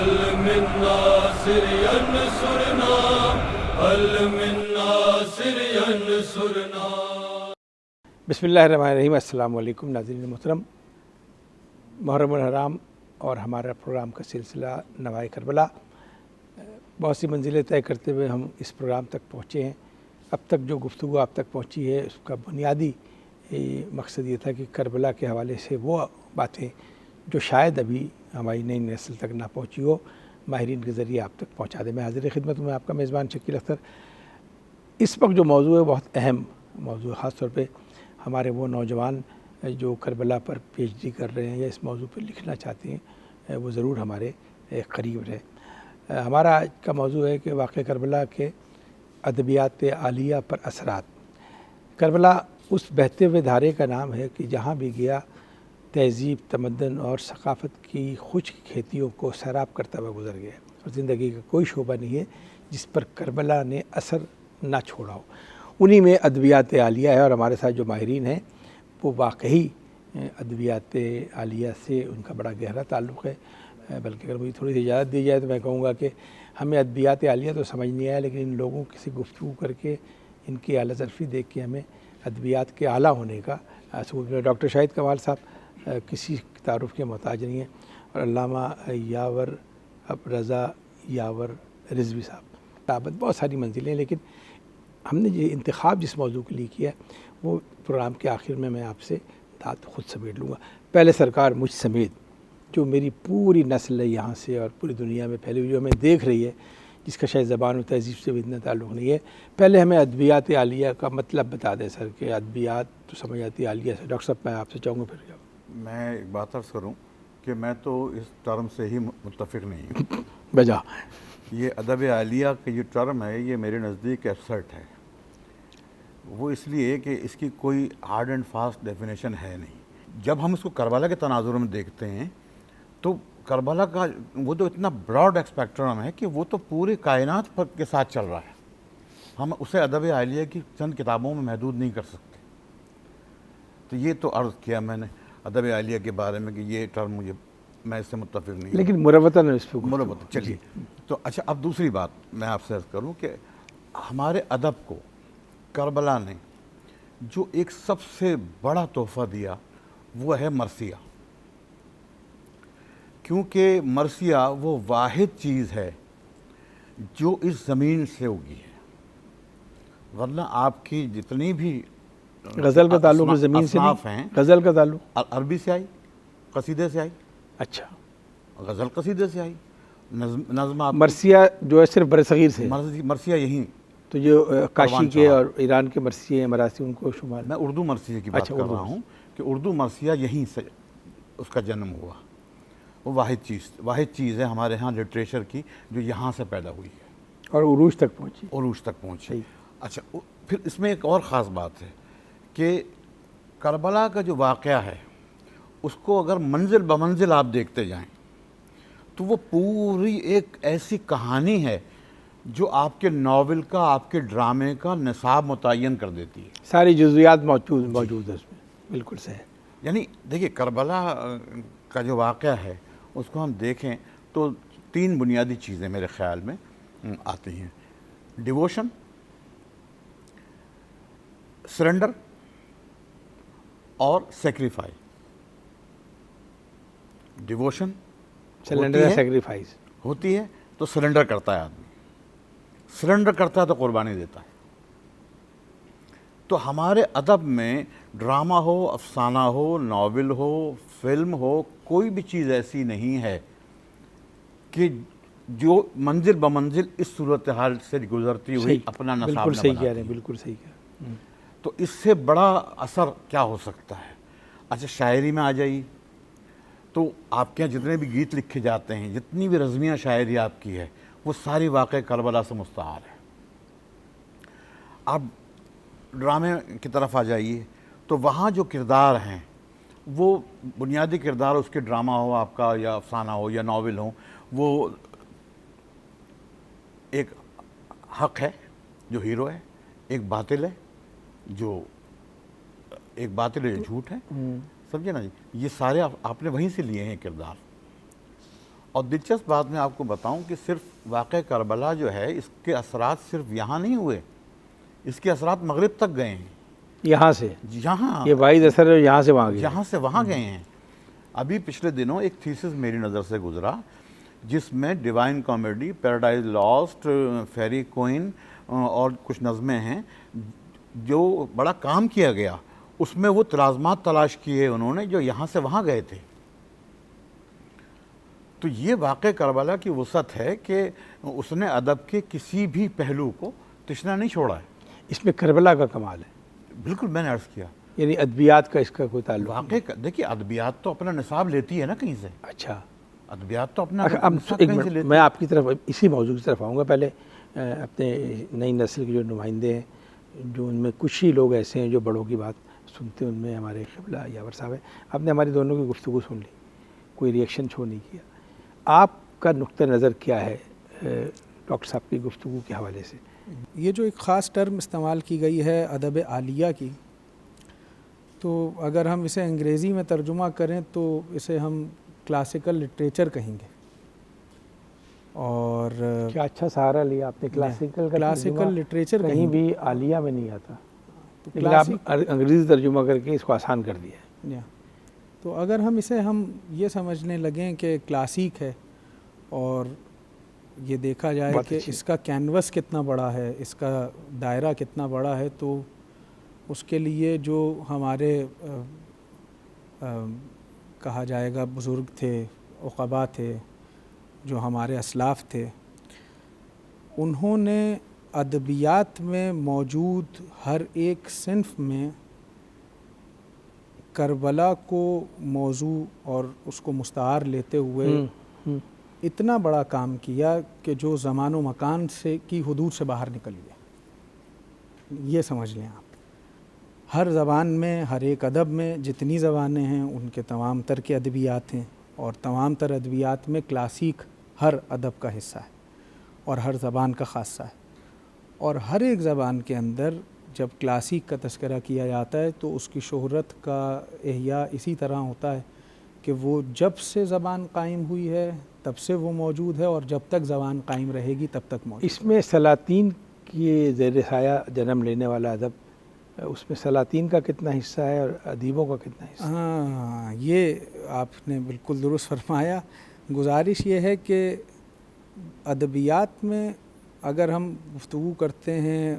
هل من ناصر ينصرنا هل من ناصر ينصرنا. بسم اللہ الرحمن الرحیم. السلام علیکم ناظرین محترم. محرم الحرام اور ہمارا پروگرام کا سلسلہ نوائے کربلا بہت سی منزلیں طے کرتے ہوئے ہم اس پروگرام تک پہنچے ہیں. اب تک جو گفتگو آپ تک پہنچی ہے اس کا بنیادی مقصد یہ تھا کہ کربلا کے حوالے سے وہ باتیں جو شاید ابھی ہماری نئی نسل تک نہ پہنچی ہو ماہرین کے ذریعے آپ تک پہنچا دیں. میں حاضر خدمت ہوں. میں آپ کا میزبان شکیل اختر. اس وقت جو موضوع ہے بہت اہم موضوع، خاص طور پہ ہمارے وہ نوجوان جو کربلا پر پی ایچ ڈی کر رہے ہیں یا اس موضوع پہ لکھنا چاہتے ہیں وہ ضرور ہمارے قریب رہے. ہمارا آج کا موضوع ہے کہ واقعہ کربلا کے ادبیات عالیہ پر اثرات. کربلا اس بہتے ہوئے دھارے کا نام ہے کہ جہاں بھی گیا تہذیب، تمدن اور ثقافت کی خشک کھیتیوں کو سیراب کرتا ہوا گزر گیا، اور زندگی کا کوئی شعبہ نہیں ہے جس پر کربلا نے اثر نہ چھوڑا ہو. انہی میں ادبیات عالیہ ہے، اور ہمارے ساتھ جو ماہرین ہیں وہ واقعی ادبیات عالیہ سے ان کا بڑا گہرا تعلق ہے. بلکہ اگر مجھے تھوڑی سی اجازت دی جائے تو میں کہوں گا کہ ہمیں ادبیات عالیہ تو سمجھ نہیں آیا، لیکن ان لوگوں سے گفتگو کر کے ان کی اعلیٰ ظرفی دیکھ کے ہمیں ادبیات کے اعلیٰ ہونے کا ثبوت. ڈاکٹر شاہد کمال صاحب کسی تعارف کے محتاج نہیں ہیں، اور علامہ یاور رضا یاور رضوی صاحب بہت ساری منزلیں. لیکن ہم نے یہ انتخاب جس موضوع کے لیے کیا ہے وہ پروگرام کے آخر میں آپ سے داد خود سمیٹ لوں گا. پہلے سرکار مجھ سمیت جو میری پوری نسل ہے یہاں سے اور پوری دنیا میں پھیلی ہوئی جو ہمیں دیکھ رہی ہے، جس کا شاید زبان و تہذیب سے بھی اتنا تعلق نہیں ہے، پہلے ہمیں ادبیات عالیہ کا مطلب بتا دیں سر. کہ ادبیات تو سمجھ آتی ہے عالیہ سے. ڈاکٹر صاحب میں آپ سے چاہوں گا پھر میں ایک بات عرض کروں کہ میں تو اس ٹرم سے ہی متفق نہیں ہوں. بجا یہ ادب عالیہ کا یہ ٹرم ہے، یہ میرے نزدیک ایبسرٹ ہے. وہ اس لیے کہ اس کی کوئی ہارڈ اینڈ فاسٹ ڈیفینیشن ہے نہیں. جب ہم اس کو کربلا کے تناظر میں دیکھتے ہیں تو کربلا کا وہ تو اتنا براڈ اسپیکٹرم ہے کہ وہ تو پوری کائنات پر کے ساتھ چل رہا ہے. ہم اسے ادب عالیہ کی چند کتابوں میں محدود نہیں کر سکتے. تو یہ تو عرض کیا میں نے ادب عالیہ کے بارے میں کہ یہ ٹرم میں اس سے متفق نہیں ہوں. لیکن مروتاً اس پہ مروتاً چلیے. تو اچھا، اب دوسری بات میں آپ سے عرض کروں کہ ہمارے ادب کو کربلا نے جو ایک سب سے بڑا تحفہ دیا وہ ہے مرثیہ. کیونکہ مرثیہ وہ واحد چیز ہے جو اس زمین سے اگی ہے. ورنہ آپ کی جتنی بھی غزل کا تعلق زمین سے نہیں، غزل کا تعلق عربی سے آئی، قصیدے سے آئی. اچھا، غزل قصیدے سے آئی. نظم مرثیہ جو ہے صرف برصغیر سے، مرثیہ یہیں تو جو کاشی کے اور ایران کے مرثیے ہیں مراثی ان کو شمار. میں اردو مرثیے کی بات کر رہا ہوں کہ اردو مرثیہ یہیں سے اس کا جنم ہوا. وہ واحد چیز ہے ہمارے ہاں لٹریچر کی جو یہاں سے پیدا ہوئی ہے اور عروج تک پہنچی. عروج تک پہنچی. اچھا، پھر اس میں ایک اور خاص بات ہے کہ کربلا کا جو واقعہ ہے اس کو اگر منزل بمنزل آپ دیکھتے جائیں تو وہ پوری ایک ایسی کہانی ہے جو آپ کے ناول کا، آپ کے ڈرامے کا نصاب متعین کر دیتی ہے. ساری جزویات موجود ہے اس میں. بالکل صحیح. یعنی دیکھیے کربلا کا جو واقعہ ہے اس کو ہم دیکھیں تو 3 بنیادی چیزیں میرے خیال میں آتی ہیں: ڈیووشن، سرنڈر اور سیکریفائی. ڈیووشن سرنڈر سیکریفائز ہوتی ہے تو سرنڈر کرتا ہے آدمی. سرنڈر کرتا ہے تو قربانی دیتا ہے. تو ہمارے ادب میں ڈرامہ ہو، افسانہ ہو، ناول ہو، فلم ہو، کوئی بھی چیز ایسی نہیں ہے کہ جو منزل بمنزل اس صورتحال سے گزرتی ہوئی اپنا نصاب نہ بناتی. بالکل صحیح کہہ رہے ہیں، بالکل صحیح کہہ رہے ہیں. تو اس سے بڑا اثر کیا ہو سکتا ہے؟ اچھا، شاعری میں آ جائیے تو آپ کے یہاں جتنے بھی گیت لکھے جاتے ہیں، جتنی بھی رزمیہ شاعری آپ کی ہے، وہ ساری واقع کربلا سے مستعار ہے. آپ ڈرامے کی طرف آ جائیے تو وہاں جو کردار ہیں وہ بنیادی کردار، اس کے ڈرامہ ہو آپ کا یا افسانہ ہو یا ناول ہو، وہ ایک حق ہے جو ہیرو ہے، ایک باطل ہے جو جھوٹ ہے. سمجھے نا جی؟ یہ سارے آپ نے وہیں سے لیے ہیں کردار. اور دلچسپ بات میں آپ کو بتاؤں کہ صرف واقعہ کربلا جو ہے اس کے اثرات صرف یہاں نہیں ہوئے، اس کے اثرات مغرب تک گئے ہیں، یہاں سے یہاں یہ واحد اثر ہے یہاں سے وہاں گیا. یہاں سے وہاں گئے ہیں. ابھی پچھلے دنوں ایک تھیسس میری نظر سے گزرا جس میں Divine Comedy, Paradise Lost, Faerie Queene اور کچھ نظمیں ہیں، جو بڑا کام کیا گیا اس میں وہ تلازمات تلاش کیے انہوں نے جو یہاں سے وہاں گئے تھے. تو یہ واقع کربلا کی وسعت ہے کہ اس نے ادب کے کسی بھی پہلو کو تشنا نہیں چھوڑا ہے. اس میں کربلا کا کمال ہے. بالکل میں نے عرض کیا، یعنی ادبیات کا اس کا کوئی تعلق نہیں. واقع دیکھیے ادبیات تو اپنا نصاب لیتی ہے نا کہیں سے. اچھا ادبیات تو اپنا اب نصاب ایک کہیں سے منٹ لیتی میں آپ کی طرف اسی موضوع کی طرف آؤں گا. پہلے اپنے نئی نسل کے جو نمائندے ہیں، جو ان میں کچھ ہی لوگ ایسے ہیں جو بڑوں کی بات سنتے ہیں، ان میں ہمارے قبلہ یاور صاحب ہیں. آپ نے ہماری دونوں کی گفتگو سن لی، کوئی ریئیکشن شو نہیں کیا. آپ کا نقطہ نظر کیا ہے ڈاکٹر صاحب کی گفتگو کے حوالے سے؟ یہ جو ایک خاص ٹرم استعمال کی گئی ہے ادب عالیہ کی، تو اگر ہم اسے انگریزی میں ترجمہ کریں تو اسے ہم کلاسیکل لٹریچر کہیں گے. اور کیا اچھا سہارا لیا آپ نے. کلاسیکل کا کلاسیکل لٹریچر کہیں بھی عالیہ میں نہیں آتا، تو لیکن آپ انگریزی ترجمہ کر کے اس کو آسان کر دیا ہے. تو اگر ہم اسے یہ سمجھنے لگیں کہ کلاسیک ہے اور یہ دیکھا جائے کہ اس کا کینوس کتنا بڑا ہے، اس کا دائرہ کتنا بڑا ہے، تو اس کے لیے جو ہمارے کہا جائے گا بزرگ تھے، عقبا تھے، جو ہمارے اسلاف تھے، انہوں نے ادبیات میں موجود ہر ایک صنف میں کربلا کو موضوع اور اس کو مستعار لیتے ہوئے اتنا بڑا کام کیا کہ جو زمان و مکان سے کی حدود سے باہر نکل گیا. یہ سمجھ لیں آپ، ہر زبان میں، ہر ایک ادب میں جتنی زبانیں ہیں ان کے تمام تر کے ادبیات ہیں، اور تمام تر ادبیات میں کلاسیک ہر ادب کا حصہ ہے اور ہر زبان کا خاصہ ہے. اور ہر ایک زبان کے اندر جب کلاسیک کا تذکرہ کیا جاتا ہے تو اس کی شہرت کا احیاء اسی طرح ہوتا ہے کہ وہ جب سے زبان قائم ہوئی ہے تب سے وہ موجود ہے، اور جب تک زبان قائم رہے گی تب تک موجود. اس میں سلاطین کی زیر سایہ جنم لینے والا ادب، اس میں سلاطین کا کتنا حصہ ہے اور ادیبوں کا کتنا حصہ؟ ہاں، یہ آپ نے بالکل درست فرمایا. گزارش یہ ہے کہ ادبیات میں اگر ہم گفتگو کرتے ہیں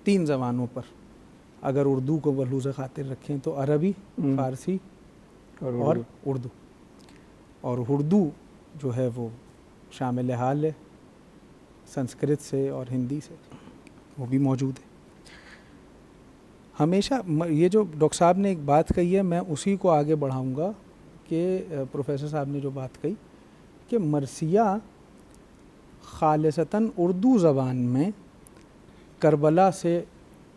3 زبانوں پر، اگر اردو کو ملحوظ خاطر رکھیں تو عربی، فارسی اور اردو. اور اردو جو ہے وہ شامل حال ہے سنسکرت سے اور ہندی سے، وہ بھی موجود ہے. ہمیشہ یہ جو ڈاکٹر صاحب نے ایک بات کہی ہے، میں اسی کو آگے بڑھاؤں گا کہ پروفیسر صاحب نے جو بات کہی کہ مرثیہ خالصتاً اردو زبان میں کربلا سے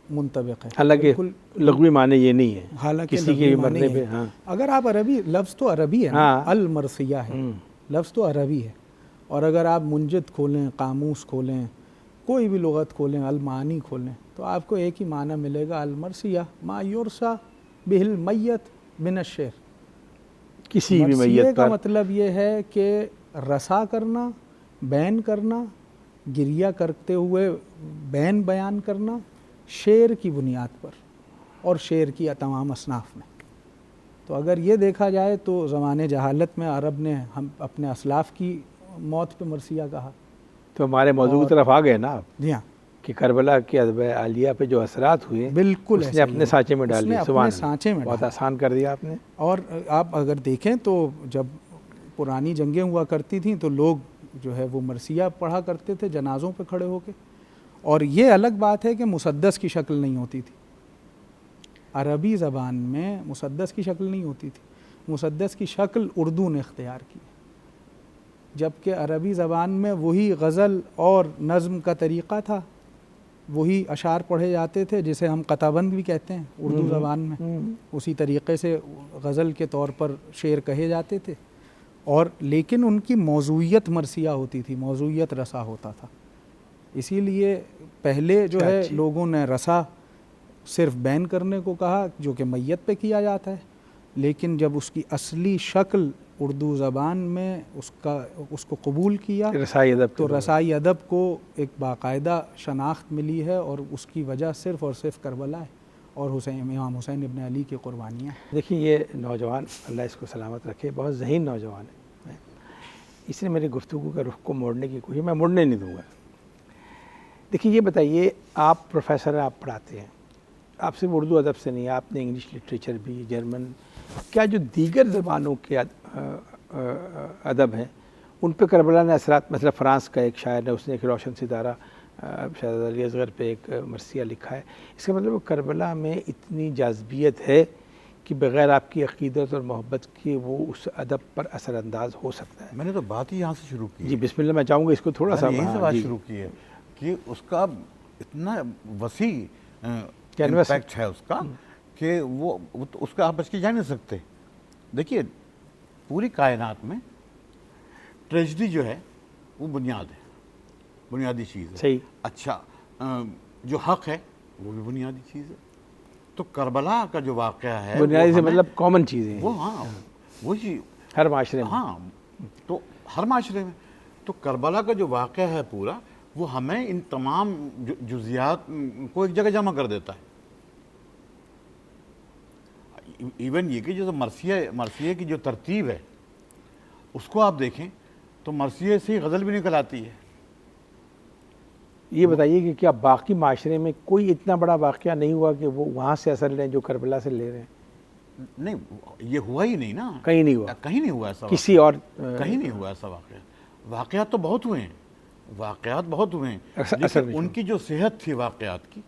منطبق ہے. حالانکہ لغوی معنی یہ نہیں ہے، حالانکہ کسی کے مرنے پہ. ہاں، اگر آپ عربی، لفظ تو عربی ہے نا، المرثیہ ہے، لفظ تو عربی ہے. اور اگر آپ منجد کھولیں، قاموس کھولیں، کوئی بھی لغت کھولیں، المعانی کھولیں، تو آپ کو ایک ہی معنی ملے گا، المرثیہ ما یرثی بہ المیت من الشعر. کسی بھی مرثیے میت کا پر مطلب یہ ہے کہ رسا کرنا، بین کرنا، گریہ کرتے ہوئے بین بیان کرنا شعر کی بنیاد پر اور شعر کی تمام اصناف میں. تو اگر یہ دیکھا جائے تو زمانے جہالت میں عرب نے ہم اپنے اسلاف کی موت پہ مرثیہ کہا. تو ہمارے موضوع کی طرف آ گئے نا آپ، جی ہاں، کہ کربلا کے ادب عالیہ پہ جو اثرات ہوئے بالکل اس نے اپنے سانچے میں ڈال دیا، دیا. سانچے میں بہت آسان کر دیا آپ نے. اور آپ اگر دیکھیں تو جب پرانی جنگیں ہوا کرتی تھیں تو لوگ جو ہے وہ مرثیہ پڑھا کرتے تھے جنازوں پہ کھڑے ہو کے. اور یہ الگ بات ہے کہ مسدس کی شکل نہیں ہوتی تھی. عربی زبان میں مسدس کی شکل نہیں ہوتی تھی، مسدس کی شکل اردو نے اختیار کی، جبکہ عربی زبان میں وہی غزل اور نظم کا طریقہ تھا، وہی اشعار پڑھے جاتے تھے جسے ہم قطعبند بھی کہتے ہیں اردو زبان میں. اسی طریقے سے غزل کے طور پر شعر کہے جاتے تھے، اور لیکن ان کی موضوعیت مرثیہ ہوتی تھی، موضوعیت رسا ہوتا تھا. اسی لیے پہلے جو ہے لوگوں نے رسا صرف بین کرنے کو کہا جو کہ میت پہ کیا جاتا ہے، لیکن جب اس کی اصلی شکل اردو زبان میں اس کو قبول کیا رسائی ادب تو رسائی ادب کو ایک باقاعدہ شناخت ملی ہے، اور اس کی وجہ صرف اور صرف کربلا ہے اور امام حسین ابن علی کی قربانیاں ہیں۔ دیکھیں یہ نوجوان، اللہ اس کو سلامت رکھے، بہت ذہین نوجوان ہے، اس نے میری گفتگو کا رخ کو موڑنے کی کوشش، میں موڑنے نہیں دوں گا۔ دیکھیں یہ بتائیے، آپ پروفیسر ہیں، آپ پڑھاتے ہیں، آپ صرف اردو ادب سے نہیں، آپ نے انگلش لٹریچر بھی، جرمن، کیا جو دیگر زبانوں کے ادب ہیں ان پہ کربلا نے اثرات، مثلا فرانس کا ایک شاعر ہے، اس نے ایک روشن ستارہ شہزادہ علی اصغر پہ ایک مرثیہ لکھا ہے، اس کا مطلب کربلا میں اتنی جاذبیت ہے کہ بغیر آپ کی عقیدت اور محبت کے وہ اس ادب پر اثر انداز ہو سکتا ہے۔ میں نے تو بات ہی یہاں سے شروع کی، جی بسم اللہ، میں چاہوں گا اس کو تھوڑا سا یہیں سے بات شروع کی ہے کہ اس کا اتنا وسیع امپیکٹ ہے اس کا کہ وہ اس کا آپ بچ کے جا نہیں سکتے۔ دیکھیے پوری کائنات میں ٹریجڈی جو ہے وہ بنیاد ہے، بنیادی چیز ہے۔ صحیح۔ اچھا جو حق ہے وہ بھی بنیادی چیز ہے۔ تو کربلا کا جو واقعہ ہے بنیادی سے مطلب کامن چیزیں ہیں، وہ ہاں وہی ہر معاشرے میں۔ ہاں تو ہر معاشرے میں تو کربلا کا جو واقعہ ہے پورا، وہ ہمیں ان تمام جزیات کو ایک جگہ جمع کر دیتا ہے۔ ایون یہ کہ جو مرثیے کی جو ترتیب ہے اس کو آپ دیکھیں تو مرثیے سے ہی غزل بھی نکل آتی ہے۔ یہ بتائیے کہ کیا باقی معاشرے میں کوئی اتنا بڑا واقعہ نہیں ہوا کہ وہ وہاں سے اثر لیں جو کربلا سے لے رہے ہیں؟ نہیں یہ ہوا ہی نہیں نا، کہیں نہیں ہوا، کہیں نہیں ہوا ایسا کسی اور کہیں نہیں ہوا ایسا واقعہ۔ واقعات تو بہت ہوئے ہیں، واقعات بہت ہوئے ہیں، اثر لیکن ان کی جو صحت تھی واقعات کی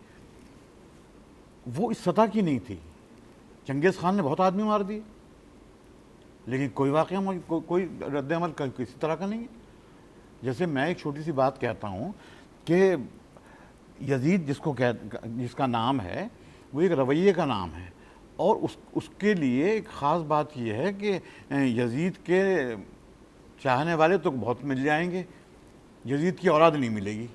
وہ اس سطح کی نہیں تھی۔ چنگیز خان نے بہت آدمی مار دیے، لیکن کوئی واقعہ کوئی رد عمل کسی طرح کا نہیں ہے۔ جیسے میں ایک چھوٹی سی بات کہتا ہوں کہ یزید جس کا نام ہے وہ ایک رویے کا نام ہے، اور اس کے لیے ایک خاص بات یہ ہے کہ یزید کے چاہنے والے تو بہت مل جائیں گے، یزید کی اولاد نہیں ملے گی۔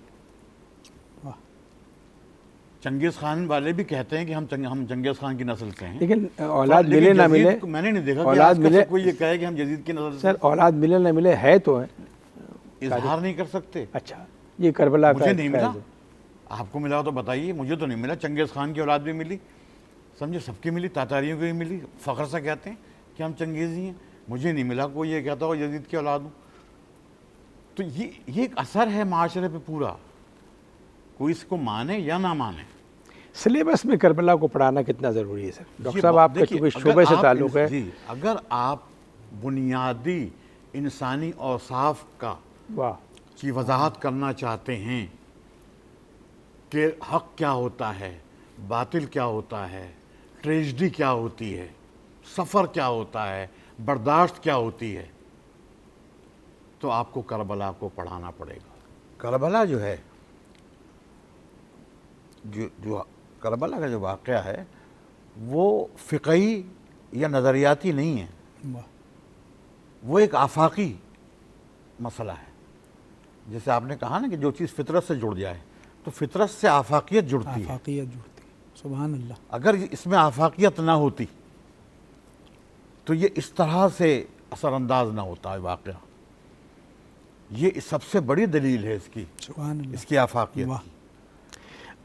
چنگیز خان والے بھی کہتے ہیں کہ ہم چنگیز خان کی نسل سے ہیں، لیکن اولاد ملے نہ ملے، میں نے نہیں دیکھا کہ اولاد آج ملے، تک کوئی یہ کہے کہ ہم یزید کی نسل سے سر اولاد ملے نہ ملے ہے تو ہے، اظہار نہیں کر سکتے۔ اچھا یہ کربلا کا مجھے نہیں ملا، فیض ہے۔ آپ کو ملا تو بتائیے، مجھے تو نہیں ملا۔ چنگیز خان کی اولاد بھی ملی، سمجھے، سب کی ملی، تاتاریوں کی بھی ملی، فخر سے کہتے ہیں کہ ہم چنگیزی ہیں۔ مجھے نہیں ملا کوئی یہ کہتا ہو یزید کی اولاد ہوں۔ تو یہ ایک اثر ہے معاشرے پہ پورا، کوئی اس کو مانے یا نہ مانے۔ سلیبس میں کربلا کو پڑھانا کتنا ضروری ہے سر؟ ڈاکٹر صاحب آپ کا چونکہ شعبے سے تعلق ہے، جی اگر آپ بنیادی انسانی اوصاف کی وضاحت کرنا چاہتے ہیں کہ حق کیا ہوتا ہے، باطل کیا ہوتا ہے، ٹریجڈی کیا ہوتی ہے، سفر کیا ہوتا ہے، برداشت کیا ہوتی ہے، تو آپ کو کربلا کو پڑھانا پڑے گا۔ کربلا جو ہے، جو کربلا کا جو واقعہ ہے وہ فقہی یا نظریاتی نہیں ہے، وہ ایک آفاقی مسئلہ ہے۔ جیسے آپ نے کہا نا کہ جو چیز فطرت سے جڑ جائے تو فطرت سے آفاقیت جڑتی ہے۔ آفاقیت جڑتی، سبحان اللہ۔ اگر اس میں آفاقیت نہ ہوتی تو یہ اس طرح سے اثر انداز نہ ہوتا ہے واقعہ۔ یہ سب سے بڑی دلیل ہے اس کی، سبحان اللہ، اس کی آفاقیت کی۔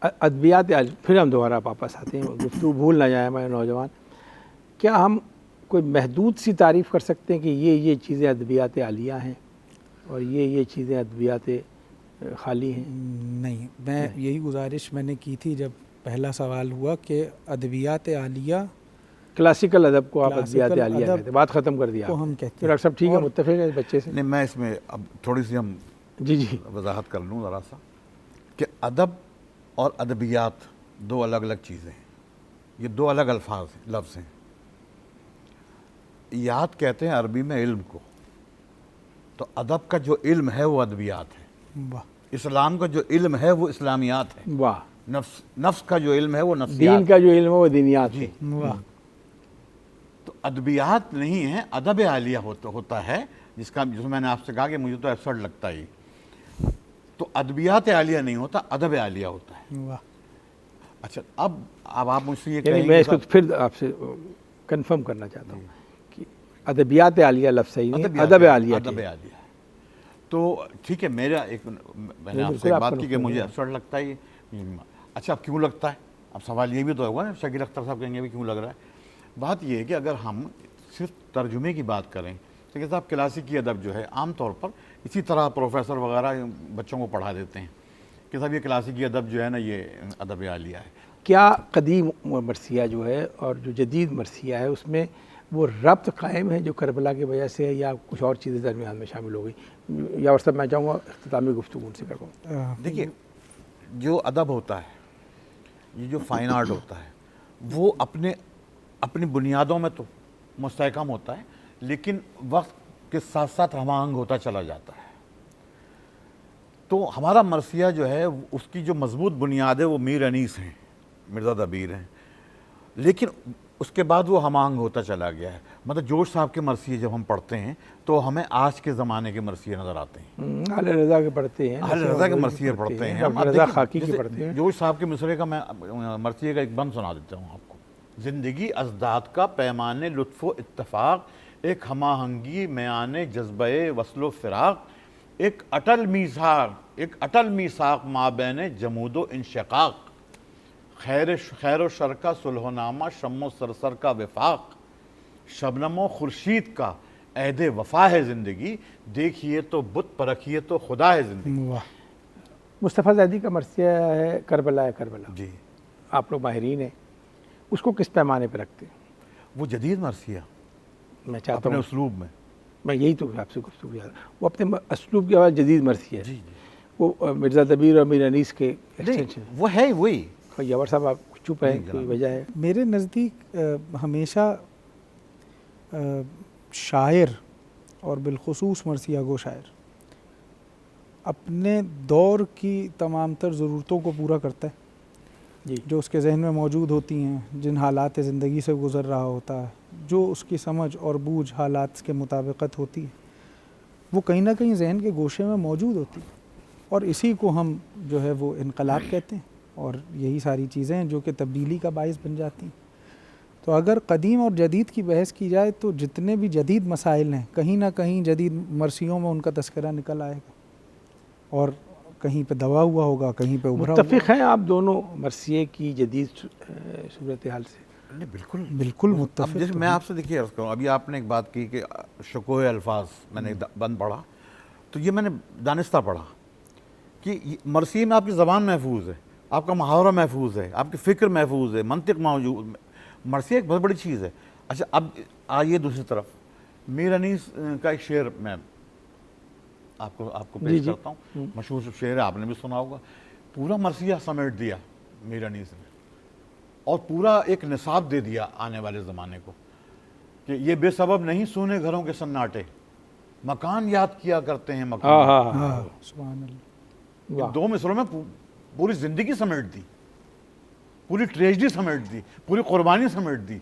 ادبیات، پھر ہم دوبارہ واپس آتے ہیں، گفتگو بھول نہ جائیں ہمارے نوجوان، کیا ہم کوئی محدود سی تعریف کر سکتے ہیں کہ یہ چیزیں ادبیات عالیہ ہیں اور یہ چیزیں ادبیات خالی ہیں؟ نہیں، میں یہی گزارش میں نے کی تھی جب پہلا سوال ہوا کہ ادبیات عالیہ، کلاسیکل ادب کو آپ ادبیات عالیہ کہتے ہیں، بات ختم کر دیا کو ہم کہتے ہیں۔ ڈاکٹر صاحب ٹھیک ہے، متفق ہے اس بچے سے؟ نہیں، میں اس میں اب تھوڑی سی ہم جی وضاحت کر لوں ذرا سا کہ ادب اور ادبیات دو الگ الگ چیزیں ہیں، یہ دو الگ لفظ ہیں۔ یاد کہتے ہیں عربی میں علم کو، تو ادب کا جو علم ہے وہ ادبیات ہے، اسلام کا جو علم ہے وہ اسلامیات ہے، واہ، نفس کا جو علم ہے وہ نفسیات دین کا جو علم ہے وہ دینیات ہے۔ واہ، تو ادبیات نہیں ہے، ادب عالیہ ہوتا ہے، جس میں نے آپ سے کہا کہ مجھے تو ایبسرڈ لگتا ہی، تو ادبیات عالیہ نہیں ہوتا، ادب عالیہ ہوتا ہے۔ واہ، اچھا اب آپ مجھ سے یہ یعنی کہیں میں گے اس کو پھر آپ سے کنفرم کرنا چاہتا ہوں کہ ادبیات عالیہ لفظ صحیح نہیں، ادب عالیہ ادب عالیہ. تو ٹھیک ہے، میرا ایک میں نے آپ سے ایک بات کی کہ مجھے ابسرڈ لگتا ہے یہ. اچھا اب کیوں لگتا ہے؟ اب سوال یہ بھی تو ہوگا نا، شکیل اختر صاحب کہیں گے بھی کیوں لگ رہا ہے. بات یہ ہے کہ اگر ہم صرف ترجمے کی بات کریں تو صاحب کلاسیکی ادب جو ہے عام طور پر اسی طرح پروفیسر وغیرہ بچوں کو پڑھا دیتے ہیں کہ صاحب یہ کلاسیکی ادب جو ہے نا یہ ادب عالیہ ہے. کیا قدیم مرثیہ جو ہے اور جو جدید مرثیہ ہے اس میں وہ ربط قائم ہے جو کربلا کی وجہ سے، یا کچھ اور چیزیں درمیان میں شامل ہو گئی؟ یا اور سب میں چاہوں گا اختتامی گفتگو سے کروں. دیکھیے جو ادب ہوتا ہے، یہ جو فائن آرٹ ہوتا ہے، وہ اپنی بنیادوں میں تو مستحکم ہوتا ہے، لیکن وقت کے ساتھ ساتھ ہم آہنگ ہوتا چلا جاتا ہے. تو ہمارا مرثیہ جو ہے اس کی جو مضبوط بنیاد ہے وہ میر انیس ہیں، مرزا دبیر ہیں، لیکن اس کے بعد وہ ہم آہنگ ہوتا چلا گیا ہے. مطلب جوش صاحب کے مرثیے جب ہم پڑھتے ہیں تو ہمیں آج کے زمانے کے مرثیے نظر آتے ہیں. اعلی رضا کے پڑھتے ہیں، اعلی رضا کے مرثیے پڑھتے ہیں، رضا خاکی کے پڑھتے ہیں. جوش صاحب کے مصرے کا میں مرثیے کا ایک بند سنا دیتا ہوں آپ کو. زندگی ازداد کا پیمانے لطف و اتفاق، ایک ہم آہنگی میانے جذبہ وصل و فراق، ایک اٹل میثاق مابین جمود و انشقاق، خیر و شر کا صلح و نامہ شم و سرسر کا وفاق، شبنم و خورشید کا عہد وفا ہے زندگی، دیکھیے تو بت پرکھیے تو خدا ہے زندگی. مصطفیٰ زیدی کا مرثیہ ہے کربلا ہے کربلا. جی آپ لوگ ماہرین ہیں، اس کو کس پیمانے پہ رکھتے ہیں؟ وہ جدید مرثیہ میں چاہتا اپنے ہوں اسلوب میں یہی تو آپ سے گفتگو کیا، وہ اپنے اسلوب کے بعد جدید مرثیہ ہے. جی وہ مرزا دبیر اور میر انیس کے ایکسٹینشن. وہ ہے وہی. یاور صاحب آپ چپ ہیں، کوئی وجہ ہے؟ میرے نزدیک ہمیشہ شاعر اور بالخصوص مرثیہ گو شاعر اپنے دور کی تمام تر ضرورتوں کو پورا کرتا ہے جی، جو اس کے ذہن میں موجود ہوتی ہیں، جن حالات زندگی سے گزر رہا ہوتا ہے، جو اس کی سمجھ اور بوجھ حالات کے مطابقت ہوتی ہے، وہ کہیں نہ کہیں ذہن کے گوشے میں موجود ہوتی ہے، اور اسی کو ہم جو ہے وہ انقلاب کہتے ہیں. اور یہی ساری چیزیں ہیں جو کہ تبدیلی کا باعث بن جاتی ہیں. تو اگر قدیم اور جدید کی بحث کی جائے تو جتنے بھی جدید مسائل ہیں کہیں نہ کہیں جدید مرثیوں میں ان کا تذکرہ نکل آئے گا، اور کہیں پہ دبا ہوا ہوگا، کہیں پہ ابھرا ہوا. متفق ہیں آپ دونوں مرثیے کی جدید صورتحال سے؟ نہیں بالکل اب متفق. جیسے میں آپ سے دیکھیے عرض کروں، ابھی آپ نے ایک بات کی کہ شکوہ الفاظ میں نے بند پڑھا، تو یہ میں نے دانستہ پڑھا کہ مرثیے میں آپ کی زبان محفوظ ہے، آپ کا محاورہ محفوظ ہے، آپ کی فکر محفوظ ہے، منطق موجود. مرثیہ ایک بہت بڑی چیز ہے. اچھا اب آئیے دوسری طرف، میر انیس کا ایک شعر میں آپ کو پیش کرتا ہوں. مشہور شعر ہے، آپ نے بھی سنا ہوگا. پورا مرثیہ سمیٹ دیا میر انیس نے، اور پورا ایک نصاب دے دیا آنے والے زمانے کو کہ یہ بے سبب نہیں سونے گھروں کے سناٹے، مکان یاد کیا کرتے ہیں مکان. سبحان اللہ. ان دو مصروں میں پوری زندگی سمیٹ دی، پوری ٹریجڈی سمیٹ دی، پوری قربانی سمیٹ دی.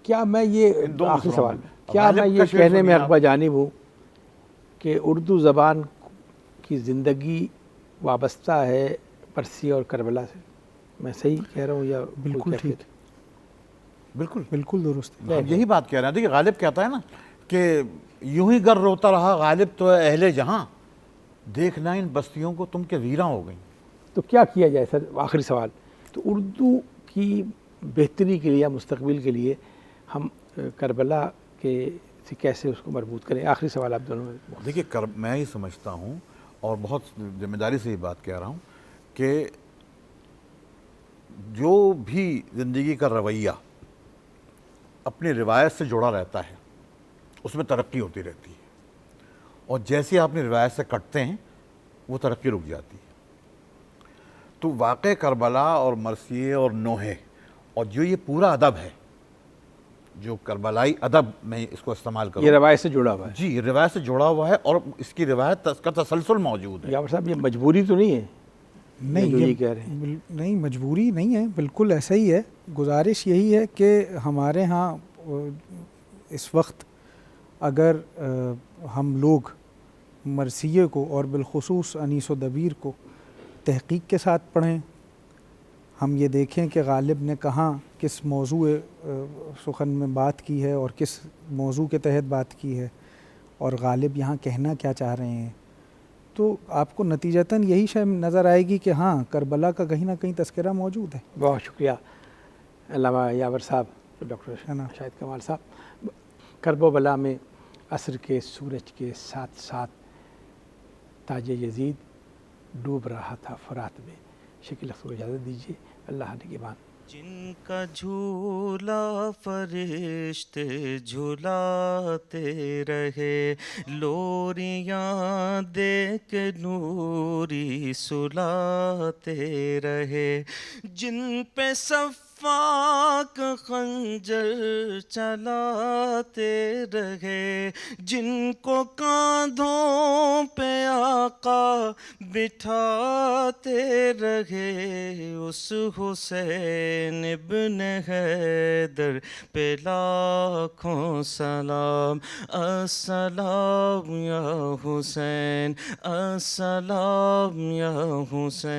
کیا میں یہ آخری سوال، کیا میں یہ کہنے میں حق بجانب ہوں کہ اردو زبان کی زندگی وابستہ ہے مرثیہ اور کربلا سے؟ میں صحیح کہہ رہا ہوں یا بالکل ٹھیک؟ بالکل درست ہے. ہم یہی بات کہہ رہے ہیں. دیکھیے غالب کہتا ہے نا کہ یوں ہی گر روتا رہا غالب تو ہے اہل جہاں، دیکھنا ان بستیوں کو تم کے ویراں ہو گئیں. تو کیا کیا جائے سر؟ آخری سوال. تو اردو کی بہتری کے لیے یا مستقبل کے لیے ہم کربلا کے سے کیسے اس کو مربوط کریں؟ آخری سوال آپ دونوں میں. دیکھیے میں یہ سمجھتا ہوں اور بہت ذمہ داری سے یہ بات کہہ رہا ہوں کہ جو بھی زندگی کا رویہ اپنی روایت سے جڑا رہتا ہے اس میں ترقی ہوتی رہتی ہے، اور جیسے آپ اپنی روایت سے کٹتے ہیں وہ ترقی رک جاتی ہے. تو واقع کربلا اور مرثیے اور نوحے اور جو یہ پورا ادب ہے، جو کربلائی ادب میں اس کو استعمال کروں، یہ روایت سے جڑا ہوا ہے. جی روایت سے جڑا ہوا ہے، اور اس کی روایت کا تسلسل موجود ہے. یاور صاحب یہ مجبوری تو نہیں ہے؟ نہیں یہ کہہ رہے ہیں نہیں، مجبوری نہیں ہے، بالکل ایسا ہی ہے. گزارش یہی ہے کہ ہمارے ہاں اس وقت اگر ہم لوگ مرثیے کو اور بالخصوص انیس و دبیر کو تحقیق کے ساتھ پڑھیں، ہم یہ دیکھیں کہ غالب نے کہاں کس موضوع سخن میں بات کی ہے اور کس موضوع کے تحت بات کی ہے اور غالب یہاں کہنا کیا چاہ رہے ہیں، تو آپ کو نتیجتاً یہی شے نظر آئے گی کہ ہاں کربلا کا کہیں نہ کہیں تذکرہ موجود ہے۔ بہت شکریہ علامہ یاور صاحب، ڈاکٹر شاہد کمال صاحب۔ کرب و بلا میں عصر کے سورج کے ساتھ ساتھ تاج یزید ڈوب رہا تھا فرات میں۔ شکیل اختر کو اجازت دیجیے، اللہ نگہبان۔ جن کا جھولا فرشتے جھولاتے رہے، لوریاں دے کے نوری سلاتے رہے، جن پہ سفاک خنجر چلاتے رہے، جن کو کاندھوں پہ آقا بٹھاتے رہے، اس حسین ابن حیدر پہ لاکھوں سلام۔ السلام یا حسین، السلام یا حسین۔